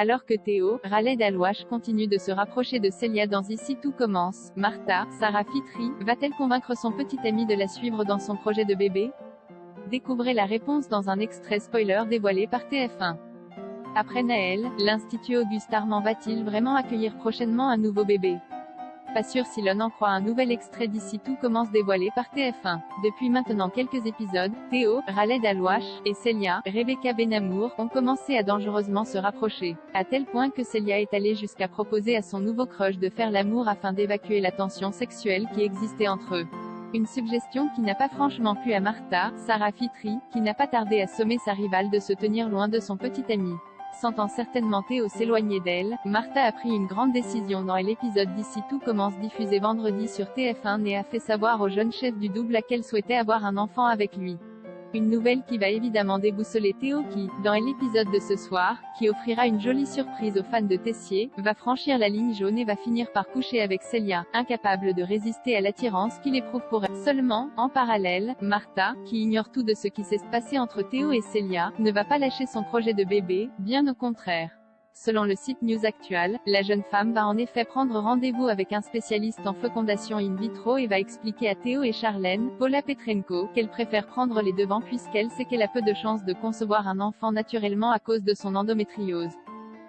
Alors que Théo, Khaled Alouache continue de se rapprocher de Célia dans Ici tout commence, Martha, Sarah Fitri, va-t-elle convaincre son petit ami de la suivre dans son projet de bébé? Découvrez la réponse dans un extrait spoiler dévoilé par TF1. Après Naël, l'Institut Auguste Armand va-t-il vraiment accueillir prochainement un nouveau bébé? Pas sûr si l'on en croit un nouvel extrait d'Ici tout commence dévoilé par TF1. Depuis maintenant quelques épisodes, Théo, Khaled Alouache, et Célia, Rebecca Benamour, ont commencé à dangereusement se rapprocher. À tel point que Célia est allée jusqu'à proposer à son nouveau crush de faire l'amour afin d'évacuer la tension sexuelle qui existait entre eux. Une suggestion qui n'a pas franchement plu à Martha, Sarah Fitri, qui n'a pas tardé à sommer sa rivale de se tenir loin de son petit ami. Sentant certainement Théo s'éloigner d'elle, Martha a pris une grande décision dans l'épisode d'Ici tout commence diffusé vendredi sur TF1 et a fait savoir au jeune chef du double qu'elle souhaitait avoir un enfant avec lui. Une nouvelle qui va évidemment déboussoler Théo qui, dans l'épisode de ce soir, qui offrira une jolie surprise aux fans de Tessier, va franchir la ligne jaune et va finir par coucher avec Célia, incapable de résister à l'attirance qu'il éprouve pour elle. Seulement, en parallèle, Martha, qui ignore tout de ce qui s'est passé entre Théo et Célia, ne va pas lâcher son projet de bébé, bien au contraire. Selon le site News Actual, la jeune femme va en effet prendre rendez-vous avec un spécialiste en fécondation in vitro et va expliquer à Théo et Charlène, Paula Petrenko, qu'elle préfère prendre les devants puisqu'elle sait qu'elle a peu de chances de concevoir un enfant naturellement à cause de son endométriose.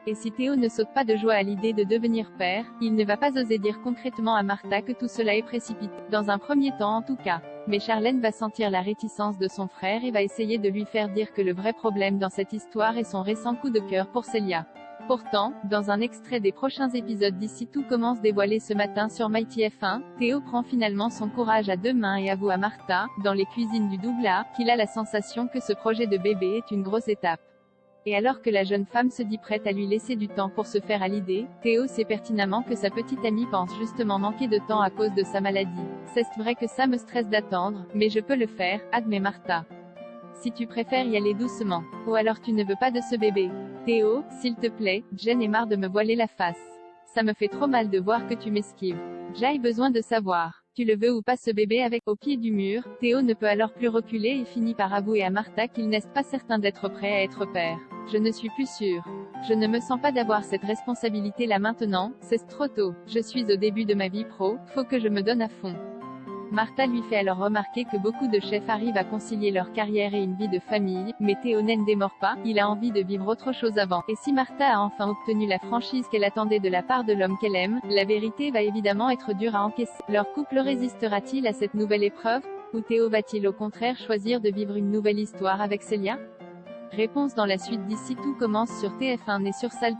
Et si Théo ne saute pas de joie à l'idée de devenir père, il ne va pas oser dire concrètement à Martha que tout cela est précipité, dans un premier temps en tout cas. Mais Charlène va sentir la réticence de son frère et va essayer de lui faire dire que le vrai problème dans cette histoire est son récent coup de cœur pour Célia. Pourtant, dans un extrait des prochains épisodes d'Ici tout commence dévoilé ce matin sur MyTF1, Théo prend finalement son courage à deux mains et avoue à Martha, dans les cuisines du Douglas, qu'il a la sensation que ce projet de bébé est une grosse étape. Et alors que la jeune femme se dit prête à lui laisser du temps pour se faire à l'idée, Théo sait pertinemment que sa petite amie pense justement manquer de temps à cause de sa maladie. C'est vrai que ça me stresse d'attendre, mais je peux le faire, admet Martha. Si tu préfères y aller doucement. Ou alors tu ne veux pas de ce bébé. Théo, s'il te plaît, Jen est marre de me voiler la face. Ça me fait trop mal de voir que tu m'esquives. J'ai besoin de savoir. Tu le veux ou pas ce bébé avec, au pied du mur, Théo ne peut alors plus reculer et finit par avouer à Martha qu'il n'est pas certain d'être prêt à être père. Je ne suis plus sûre. Je ne me sens pas d'avoir cette responsabilité là maintenant, c'est trop tôt. Je suis au début de ma vie pro, faut que je me donne à fond. Martha lui fait alors remarquer que beaucoup de chefs arrivent à concilier leur carrière et une vie de famille, mais Théo ne démord pas, il a envie de vivre autre chose avant. Et si Martha a enfin obtenu la franchise qu'elle attendait de la part de l'homme qu'elle aime, la vérité va évidemment être dure à encaisser. Leur couple résistera-t-il à cette nouvelle épreuve? Ou Théo va-t-il au contraire choisir de vivre une nouvelle histoire avec Célia? Réponse dans la suite d'Ici tout commence sur TF1 et sur Salle.